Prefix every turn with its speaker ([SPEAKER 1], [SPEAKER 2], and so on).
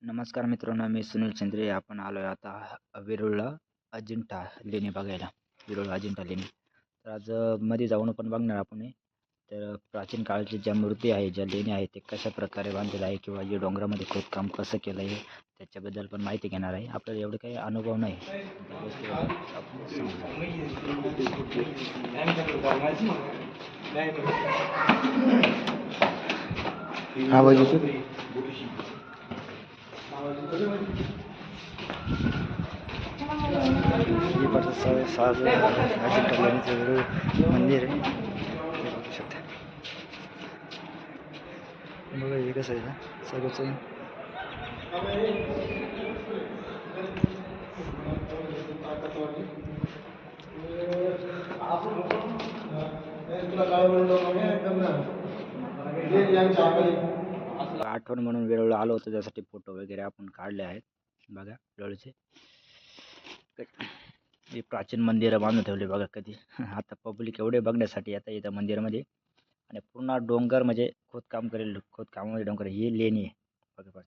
[SPEAKER 1] नमस्कार मित्रांनो, मी सुनील चंद्रे. आपण आलो आहे आता वेरूळला अजिंठा लेणी बघायला. वेरूळ अजिंठा लेणी. तर आज मध्ये जाऊन पण बघणार आपण हे. तर प्राचीन काळाच्या ज्या मूर्ती आहे, ज्या लेणी आहेत, ते कशा प्रकारे बांधलेलं आहे किंवा जे डोंगरामध्ये खोदकाम कसं केलं आहे त्याच्याबद्दल पण माहिती घेणार आहे. आपल्याला एवढं काही अनुभव नाही, त्या गोष्टीबद्दल आपण सांगू. आवाज येतो. हे बघा अजिंठा लेणीचं वेरूळ मंदिर आहे, हे बघू शकता. बघा हे कसं आहे ना सगळंच. आठवण म्हणून वेरूळला आलो होतो, त्यासाठी फोटो वगैरे आपण काढले आहेत. बघा वेरूळचे हे प्राचीन मंदिरं बांधून ठेवले बघा कधी. आता पब्लिक एवढे बघण्यासाठी येतं इथं मंदिरामध्ये. आणि पूर्ण डोंगर म्हणजे खोदकाम करेल, खोदकामामध्ये डोंगर ही लेणी आहे बघा.